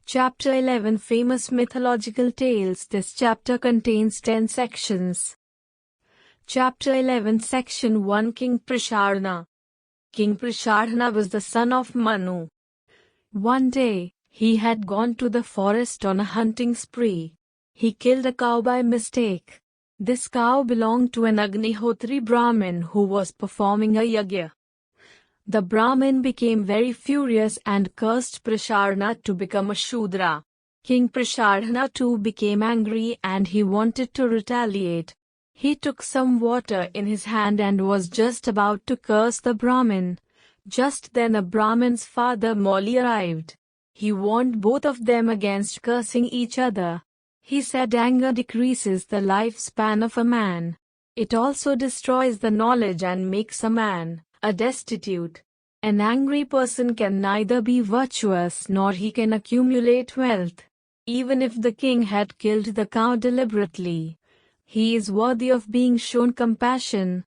Chapter 11 Famous Mythological Tales. This chapter contains 10 sections. Chapter 11 Section 1 King Prashadna. King Prashadna was the son of Manu. One day, he had gone to the forest on a hunting spree. He killed a cow by mistake. This cow belonged to an Agnihotri Brahmin who was performing a yagya. The Brahmin became very furious and cursed Prashadna to become a Shudra. King Prashadna too became angry and he wanted to retaliate. He took some water in his hand and was just about to curse the Brahmin. Just then the Brahmin's father Moli arrived. He warned both of them against cursing each other. He said anger decreases the lifespan of a man. It also destroys the knowledge and makes a man destitute. An angry person can neither be virtuous nor he can accumulate wealth. Even if the king had killed the cow deliberately, he is worthy of being shown compassion.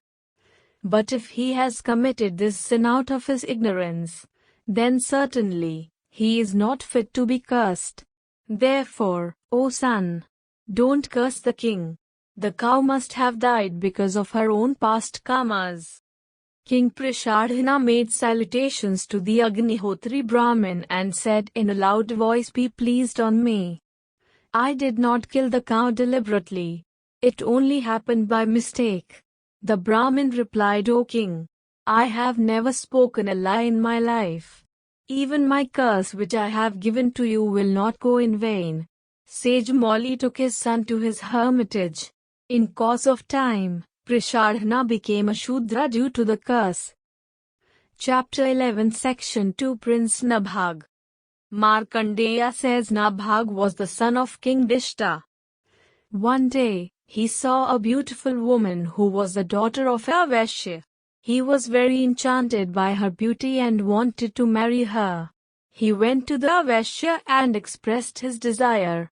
But if he has committed this sin out of his ignorance, then certainly he is not fit to be cursed. Therefore, O son, don't curse the king. The cow must have died because of her own past karmas. King Prashadna made salutations to the Agnihotri Brahmin and said in a loud voice, "Be pleased on me. I did not kill the cow deliberately. It only happened by mistake." The Brahmin replied, "O king, I have never spoken a lie in my life. Even my curse which I have given to you will not go in vain." Sage Moli took his son to his hermitage. In course of time, Prashadna became a Shudra due to the curse. Chapter 11 Section 2 Prince Nabhag. Markandeya says Nabhag was the son of King Dishta. One day, he saw a beautiful woman who was the daughter of a Vaishya. He was very enchanted by her beauty and wanted to marry her. He went to the Vaishya and expressed his desire.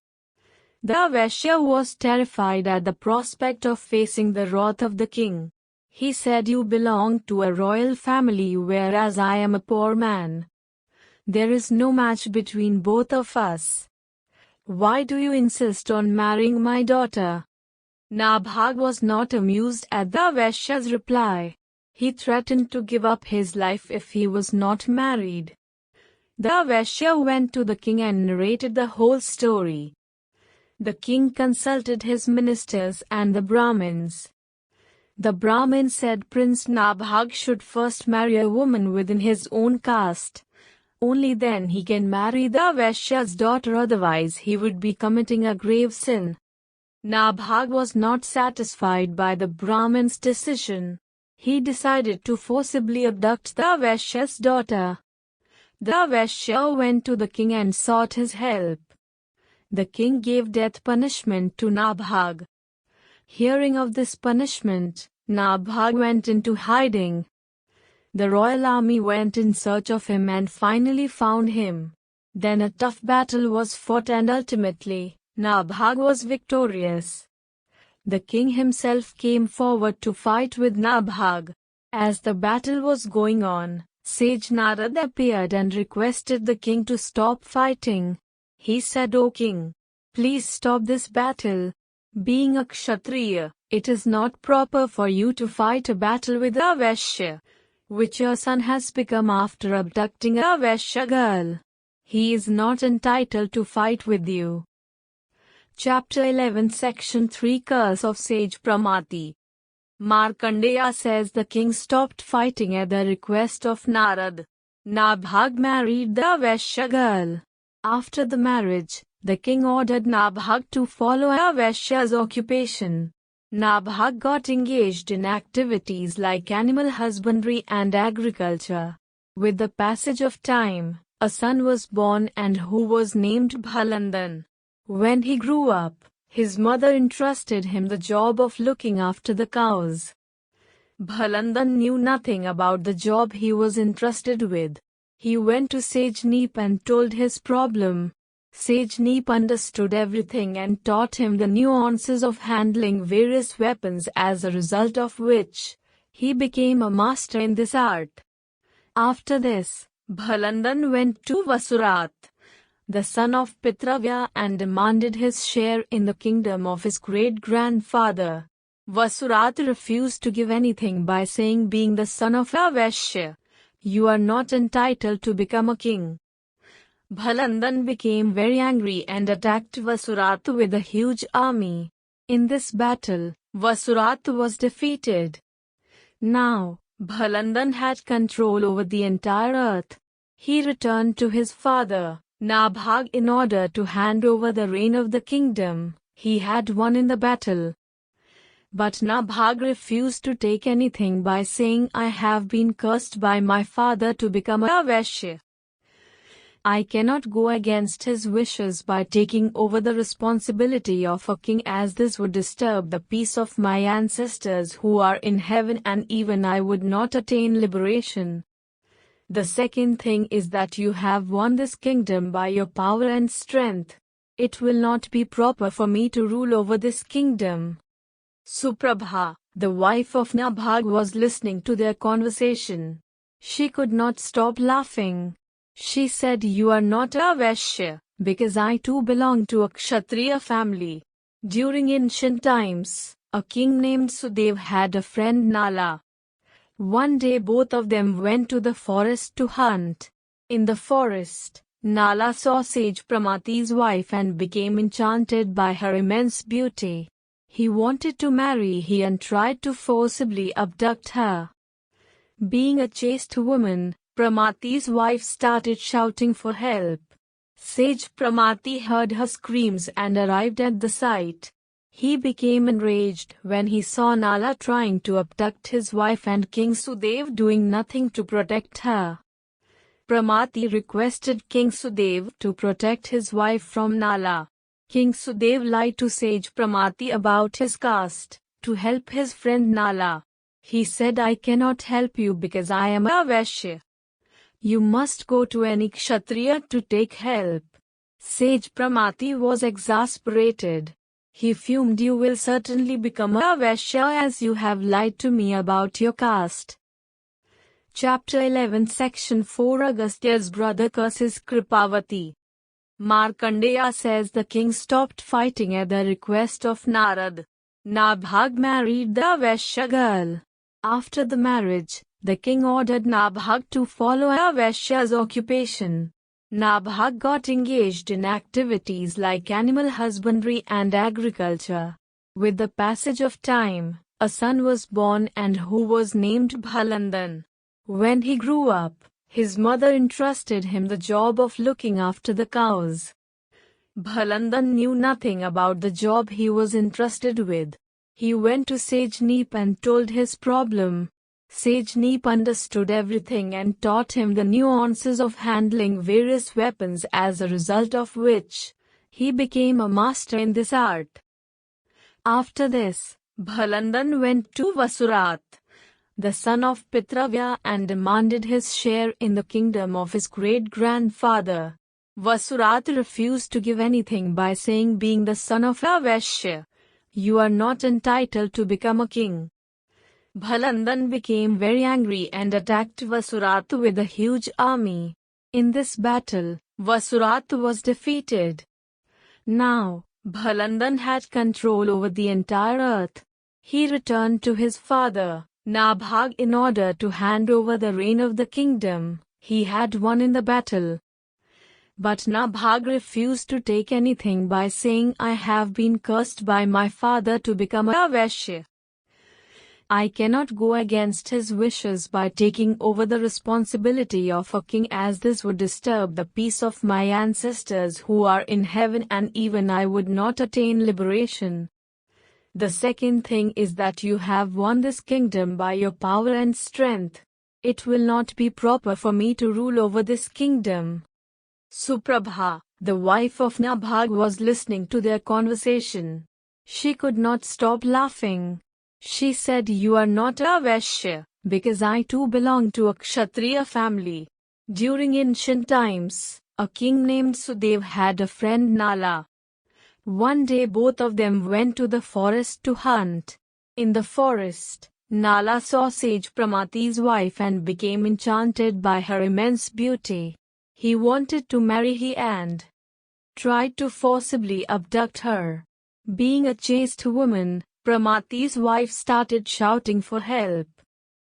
The Vaishya was terrified at the prospect of facing the wrath of the king. He said, "You belong to a royal family whereas I am a poor man. There is no match between both of us. Why do you insist on marrying my daughter?" Nabhag was not amused at the Vaishya's reply. He threatened to give up his life if he was not married. The Vaishya went to the king and narrated the whole story. The king consulted his ministers and the Brahmins. The Brahmin said Prince Nabhag should first marry a woman within his own caste. Only then he can marry the Vaishya's daughter, otherwise he would be committing a grave sin. Nabhag was not satisfied by the Brahmin's decision. He decided to forcibly abduct the Vaishya's daughter. The Vaishya went to the king and sought his help. The king gave death punishment to Nabhag. Hearing of this punishment, Nabhag went into hiding. The royal army went in search of him and finally found him. Then a tough battle was fought and ultimately, Nabhag was victorious. The king himself came forward to fight with Nabhag. As the battle was going on, sage Narad appeared and requested the king to stop fighting. He said, "O king, please stop this battle. Being a Kshatriya, it is not proper for you to fight a battle with a Vaishya, which your son has become after abducting a Vaishya girl. He is not entitled to fight with you." Chapter 11 Section 3 Curse of Sage Pramati. Markandeya says the king stopped fighting at the request of Narad. Nabhag married the Vaishya girl. After the marriage, the king ordered Nabhag to follow a Vaishya's occupation. Nabhag got engaged in activities like animal husbandry and agriculture. With the passage of time, a son was born and who was named Bhalandan. When he grew up, his mother entrusted him the job of looking after the cows. Bhalandan knew nothing about the job he was entrusted with. He went to Sage Neep and told his problem. Sage Neep understood everything and taught him the nuances of handling various weapons, as a result of which, he became a master in this art. After this, Bhalandan went to Vasurat. the son of Pitravya, and demanded his share in the kingdom of his great-grandfather. Vasurat refused to give anything by saying, being the son of a Vaishya, you are not entitled to become a king. Bhalandan became very angry and attacked Vasurat with a huge army. In this battle, Vasurat was defeated. Now, Bhalandan had control over the entire earth. He returned to his father, Nabhag, in order to hand over the reign of the kingdom he had won in the battle. But Nabhag refused to take anything by saying, I have been cursed by my father to become a Vaishya. I cannot go against his wishes by taking over the responsibility of a king, as this would disturb the peace of my ancestors who are in heaven, and even I would not attain liberation. The second thing is that you have won this kingdom by your power and strength. It will not be proper for me to rule over this kingdom. Suprabha, the wife of Nabhag, was listening to their conversation. She could not stop laughing. She said, you are not a Vaishya, because I too belong to a Kshatriya family. During ancient times, a king named Sudev had a friend Nala. One day both of them went to the forest to hunt. In the forest, Nala saw sage Pramati's wife and became enchanted by her immense beauty. He wanted to marry her and tried to forcibly abduct her. Being a chaste woman, Pramati's wife started shouting for help. Sage Pramati heard her screams and arrived at the site. He became enraged when he saw Nala trying to abduct his wife and King Sudev doing nothing to protect her. Pramati requested King Sudev to protect his wife from Nala. King Sudev lied to Sage Pramati about his caste, to help his friend Nala. He said, I cannot help you because I am a Vaishya. You must go to any Kshatriya to take help. Sage Pramati was exasperated. He fumed, you will certainly become a Vaishya as you have lied to me about your caste. Chapter 11 Section 4 Agastya's brother curses Kripavati. Markandeya says the king stopped fighting at the request of Narad. Nabhag married the Vaishya girl. After the marriage, the king ordered Nabhag to follow a Vaishya's occupation. Nabhag got engaged in activities like animal husbandry and agriculture. With the passage of time, a son was born and who was named Bhalandan. When he grew up, his mother entrusted him the job of looking after the cows. Bhalandan knew nothing about the job he was entrusted with. He went to Sage Neep and told his problem. Sage Neep understood everything and taught him the nuances of handling various weapons, as a result of which, he became a master in this art. After this, Bhalandan went to Vasurat, the son of Pitravya, and demanded his share in the kingdom of his great-grandfather. Vasurat refused to give anything by saying, being the son of a Vaishya, you are not entitled to become a king. Bhalandan became very angry and attacked Vasurat with a huge army. In this battle, Vasurat was defeated. Now, Bhalandan had control over the entire earth. He returned to his father, Nabhag, in order to hand over the reign of the kingdom he had won in the battle. But Nabhag refused to take anything by saying, I have been cursed by my father to become a Vaishya. I cannot go against his wishes by taking over the responsibility of a king, as this would disturb the peace of my ancestors who are in heaven, and even I would not attain liberation. The second thing is that you have won this kingdom by your power and strength. It will not be proper for me to rule over this kingdom. Suprabha, the wife of Nabhag, was listening to their conversation. She could not stop laughing. She said, you are not a Vaishya, because I too belong to a Kshatriya family. During ancient times, a king named Sudev had a friend Nala. One day both of them went to the forest to hunt. In the forest, Nala saw Sage Pramati's wife and became enchanted by her immense beauty. He wanted to marry her and tried to forcibly abduct her. Being a chaste woman, Pramati's wife started shouting for help.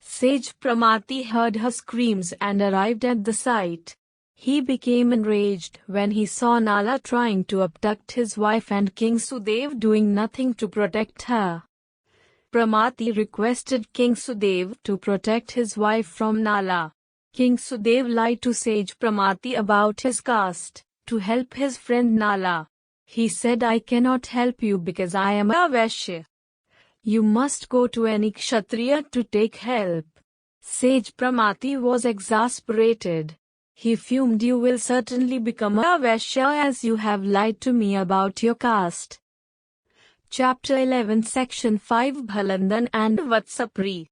Sage Pramati heard her screams and arrived at the site. He became enraged when he saw Nala trying to abduct his wife and King Sudev doing nothing to protect her. Pramati requested King Sudev to protect his wife from Nala. King Sudev lied to Sage Pramati about his caste, to help his friend Nala. He said, "I cannot help you because I am a Vaishya. You must go to any Kshatriya to take help." Sage Pramati was exasperated. He fumed, "You will certainly become a Vaishya as you have lied to me about your caste." Chapter 11 Section 5 Bhalandan and Vatsapri.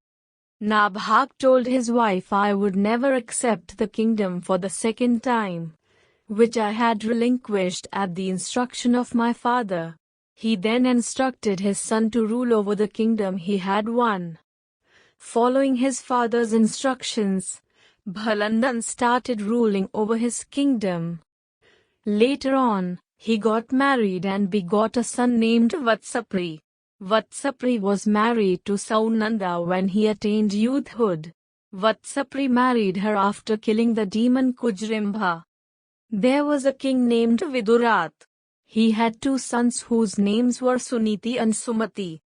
Nabhag told his wife, "I would never accept the kingdom for the second time, which I had relinquished at the instruction of my father." He then instructed his son to rule over the kingdom he had won. Following his father's instructions, Bhalandan started ruling over his kingdom. Later on, he got married and begot a son named Vatsapri. Vatsapri was married to Saunanda when he attained youthhood. Vatsapri married her after killing the demon Kujrimbha. There was a king named Vidurat. He had two sons whose names were Suniti and Sumati.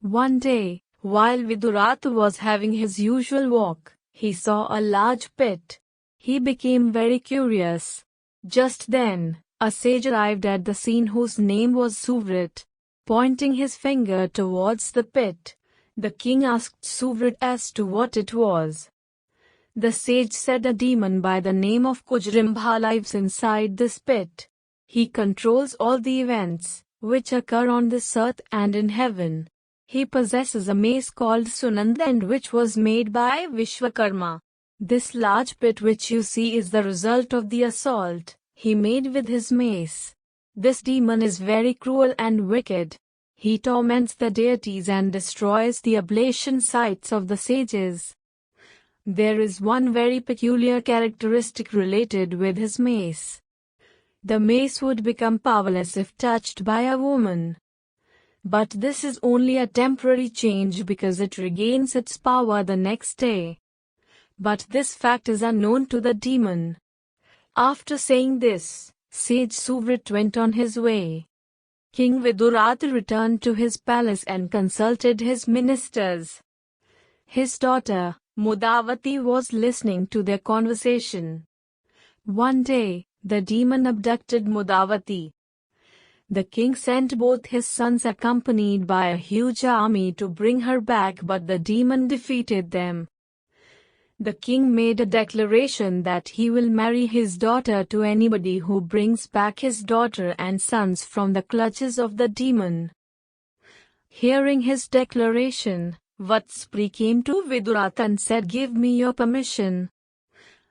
One day, while Vidurat was having his usual walk, he saw a large pit. He became very curious. Just then, a sage arrived at the scene whose name was Suvrit. Pointing his finger towards the pit, the king asked Suvrit as to what it was. The sage said, "A demon by the name of Kujrimbha lives inside this pit. He controls all the events which occur on this earth and in heaven. He possesses a mace called Sunanda and which was made by Vishwakarma. This large pit which you see is the result of the assault he made with his mace. This demon is very cruel and wicked. He torments the deities and destroys the oblation sites of the sages. There is one very peculiar characteristic related with his mace. The mace would become powerless if touched by a woman. But this is only a temporary change because it regains its power the next day. But this fact is unknown to the demon." After saying this, Sage Suvrit went on his way. King Vidurat returned to his palace and consulted his ministers. His daughter, Mudavati, was listening to their conversation. One day, the demon abducted Mudavati. The king sent both his sons accompanied by a huge army to bring her back, but the demon defeated them. The king made a declaration that he will marry his daughter to anybody who brings back his daughter and sons from the clutches of the demon. Hearing his declaration, Vatspri came to Vidurat and said, "Give me your permission.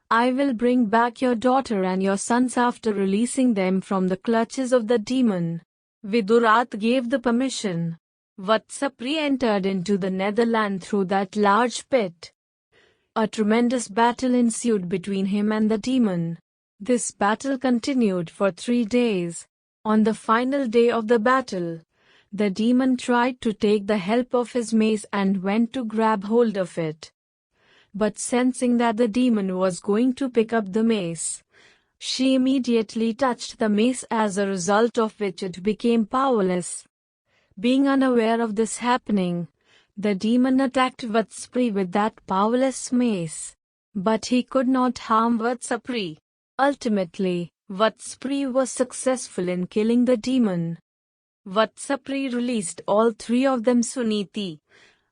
I will bring back your daughter and your sons after releasing them from the clutches of the demon." Vidurat gave the permission. Vatsapri entered into the Netherland through that large pit. A tremendous battle ensued between him and the demon. This battle continued for 3 days. On the final day of the battle, the demon tried to take the help of his mace and went to grab hold of it. But sensing that the demon was going to pick up the mace, she immediately touched the mace, as a result of which it became powerless. Being unaware of this happening, the demon attacked Vatspri with that powerless mace. But he could not harm Vatsapri. Ultimately, Vatspri was successful in killing the demon. Vatsapri released all 3 of them, Suniti,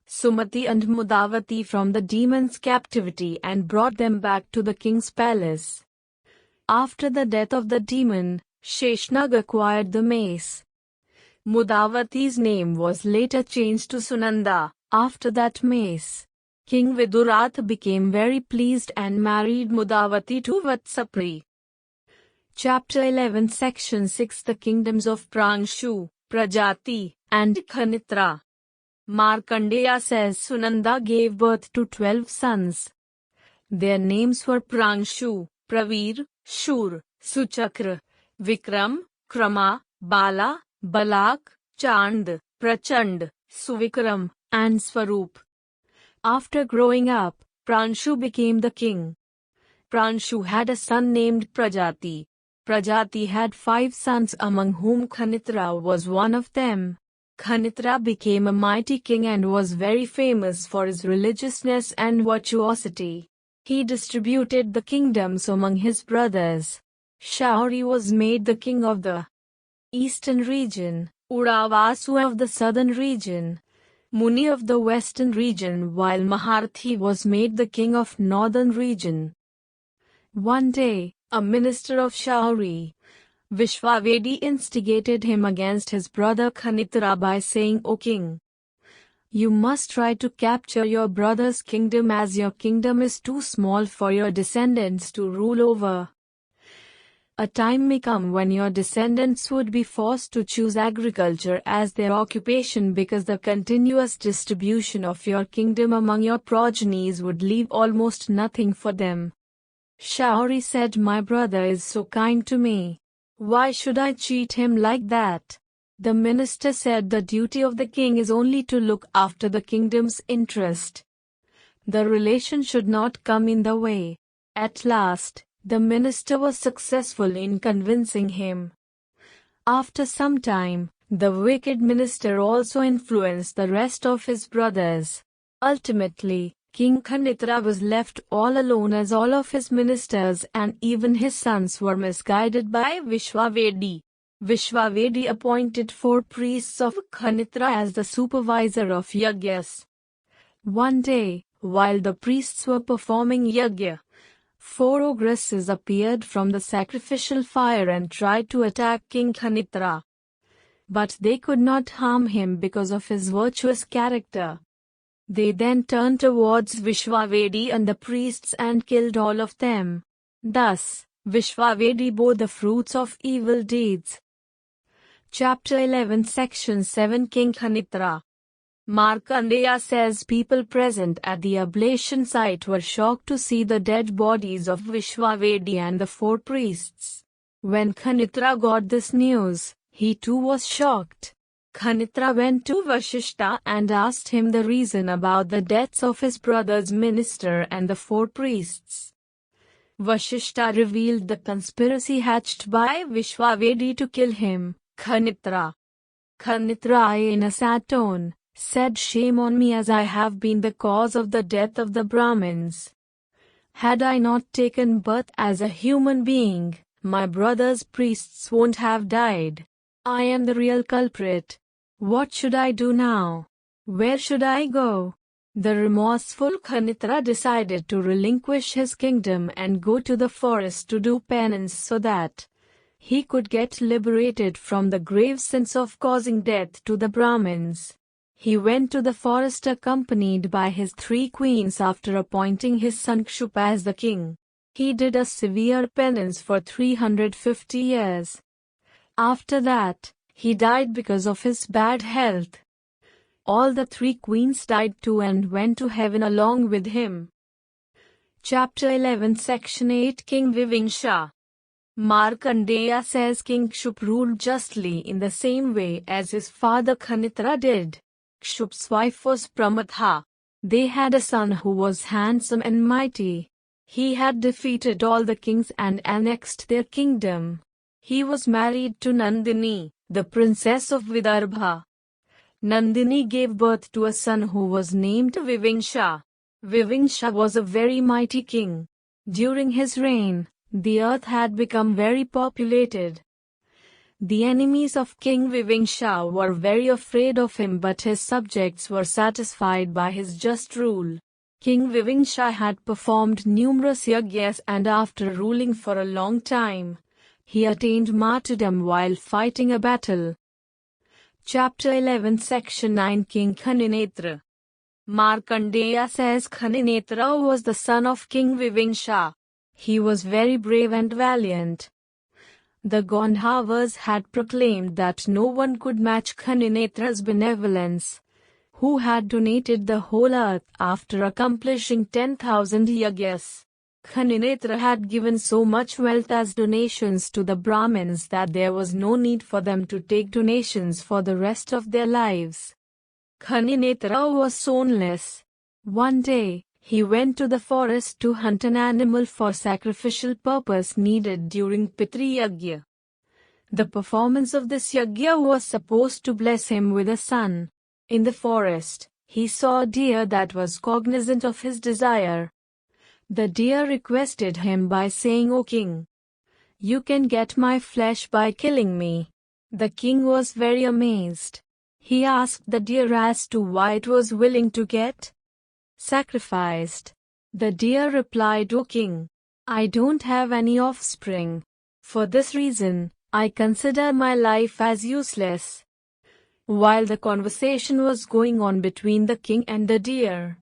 Sumati and Mudavati, from the demon's captivity and brought them back to the king's palace. After the death of the demon, Sheshnag acquired the mace. Mudavati's name was later changed to Sunanda, after that mace. King Vidurat became very pleased and married Mudavati to Vatsapri. Chapter 11 Section 6 The Kingdoms of Prangshu, Prajati, and Khanitra. Markandeya says Sunanda gave birth to 12 sons. Their names were Prangshu, Pravir, Shur, Suchakra, Vikram, Krama, Bala, Balak, Chand, Prachand, Suvikram, and Swaroop. After growing up, Pranshu became the king. Pranshu had a son named Prajati. Prajati had 5 sons, among whom Khanitra was one of them. Khanitra became a mighty king and was very famous for his religiousness and virtuosity. He distributed the kingdoms among his brothers. Shauri was made the king of the eastern region, Udavasu of the southern region, Muni of the western region, while Maharthi was made the king of northern region. One day, a minister of Shauri, Vishwavedi, instigated him against his brother Khanitra by saying, "O king, you must try to capture your brother's kingdom, as your kingdom is too small for your descendants to rule over. A time may come when your descendants would be forced to choose agriculture as their occupation, because the continuous distribution of your kingdom among your progenies would leave almost nothing for them." Shauri said, "My brother is so kind to me. Why should I cheat him like that?" The minister said, "The duty of the king is only to look after the kingdom's interest. The relation should not come in the way." At last, the minister was successful in convincing him. After some time, the wicked minister also influenced the rest of his brothers. Ultimately, King Khanitra was left all alone, as all of his ministers and even his sons were misguided by Vishwavedi. Vishwavedi appointed 4 priests of Khanitra as the supervisor of yajnas. One day, while the priests were performing yajna, 4 ogresses appeared from the sacrificial fire and tried to attack King Khanitra. But they could not harm him because of his virtuous character. They then turned towards Vishwavedi and the priests and killed all of them. Thus, Vishwavedi bore the fruits of evil deeds. Chapter 11, Section 7, King Khanitra. Markandeya says people present at the ablation site were shocked to see the dead bodies of Vishwavedi and the 4 priests. When Khanitra got this news, he too was shocked. Khanitra went to Vashishta and asked him the reason about the deaths of his brother's minister and the 4 priests. Vashishta revealed the conspiracy hatched by Vishwavedi to kill him, Khanitra. Khanitra, in a sad tone, said, "Shame on me, as I have been the cause of the death of the Brahmins. Had I not taken birth as a human being, my brother's priests won't have died. I am the real culprit. What should I do now? Where should I go?" The remorseful Khanitra decided to relinquish his kingdom and go to the forest to do penance so that he could get liberated from the grave sins of causing death to the Brahmins. He went to the forest accompanied by his 3 queens after appointing his son Kshupa as the king. He did a severe penance for 350 years. After that, he died because of his bad health. All the 3 queens died too and went to heaven along with him. Chapter 11, Section 8, King Vivingsha. Markandeya says King Kshup ruled justly in the same way as his father Khanitra did. Kshup's wife was Pramatha. They had a son who was handsome and mighty. He had defeated all the kings and annexed their kingdom. He was married to Nandini, the princess of Vidarbha. Nandini gave birth to a son who was named Vivingsha. Vivingsha was a very mighty king. During his reign, the earth had become very populated. The enemies of King Vivingsha were very afraid of him, but his subjects were satisfied by his just rule. King Vivingsha had performed numerous yajnas, and after ruling for a long time, he attained martyrdom while fighting a battle. Chapter 11, Section 9, King Khaninetra. Markandeya says Khaninetra was the son of King Vivingsha. He was very brave and valiant. The Gandhavas had proclaimed that no one could match Khaninetra's benevolence, who had donated the whole earth after accomplishing 10,000 yajnas. Khaninetra had given so much wealth as donations to the Brahmins that there was no need for them to take donations for the rest of their lives. Khaninetra was sonless. One day, he went to the forest to hunt an animal for sacrificial purpose needed during Pitri Yagya. The performance of this yagya was supposed to bless him with a son. In the forest, he saw a deer that was cognizant of his desire. The deer requested him by saying, "O king, you can get my flesh by killing me." The king was very amazed. He asked the deer as to why it was willing to get sacrificed. The deer replied, "O king, I don't have any offspring. For this reason, I consider my life as useless." While the conversation was going on between the king and the deer,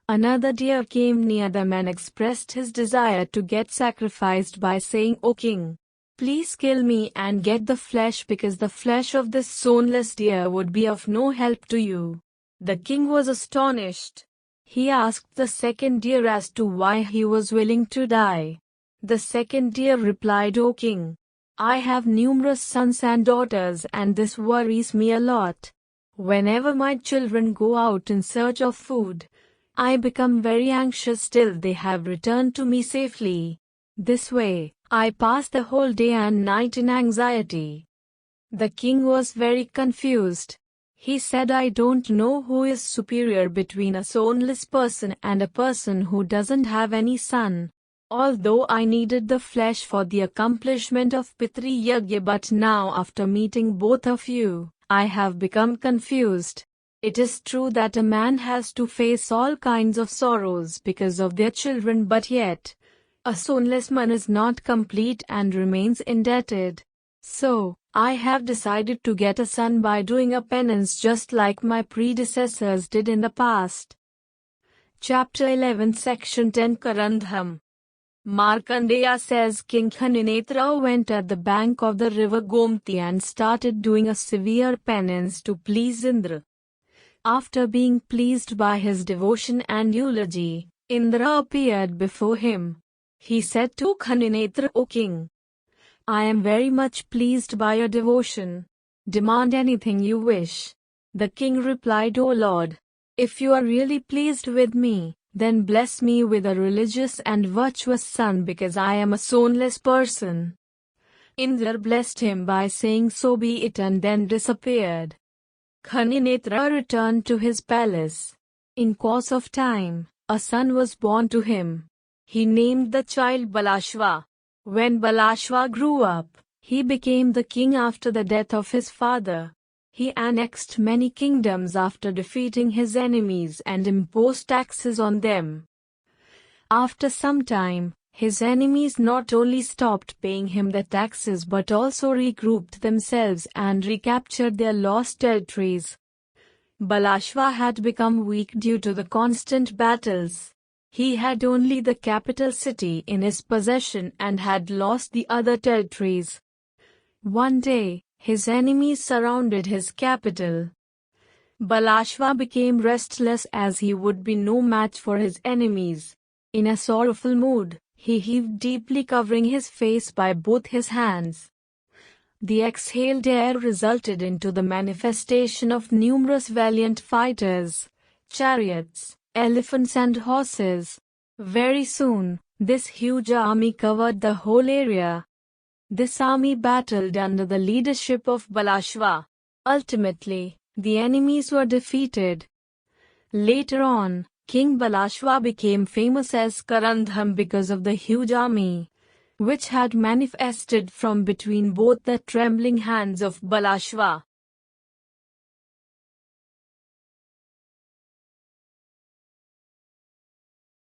another deer came near them and expressed his desire to get sacrificed by saying, "O king, please kill me and get the flesh because the flesh of this sonless deer would be of no help to you." The king was astonished. He asked the second deer as to why he was willing to die. The second deer replied, "O king, I have numerous sons and daughters and this worries me a lot. Whenever my children go out in search of food, I become very anxious till they have returned to me safely. This way, I pass the whole day and night in anxiety." The king was very confused. He said, "I don't know who is superior between a sonless person and a person who doesn't have any son. Although I needed the flesh for the accomplishment of Pitri Yagya, but now after meeting both of you, I have become confused. It is true that a man has to face all kinds of sorrows because of their children, but yet, a sonless man is not complete and remains indebted. So, I have decided to get a son by doing a penance just like my predecessors did in the past." Chapter 11 Section 10 Karandham. Markandeya says King Khaninetra went at the bank of the river Gomti and started doing a severe penance to please Indra. After being pleased by his devotion and eulogy, Indra appeared before him. He said to Khaninetra, "O king, I am very much pleased by your devotion. Demand anything you wish." The king replied, "O Lord, if you are really pleased with me, then bless me with a religious and virtuous son because I am a sonless person." Indra blessed him by saying, "So be it," and then disappeared. Khaninetra returned to his palace. In course of time, a son was born to him. He named the child Balashva. When Balashva grew up, he became the king after the death of his father. He annexed many kingdoms after defeating his enemies and imposed taxes on them. After some time, his enemies not only stopped paying him the taxes but also regrouped themselves and recaptured their lost territories. Balashva had become weak due to the constant battles. He had only the capital city in his possession and had lost the other territories. One day, his enemies surrounded his capital. Balashva became restless as he would be no match for his enemies. In a sorrowful mood, he heaved deeply, covering his face by both his hands. The exhaled air resulted into the manifestation of numerous valiant fighters, chariots, elephants and horses. Very soon, this huge army covered the whole area. This army battled under the leadership of Balashva. Ultimately, the enemies were defeated. Later on, King Balashva became famous as Karandham because of the huge army, which had manifested from between both the trembling hands of Balashva.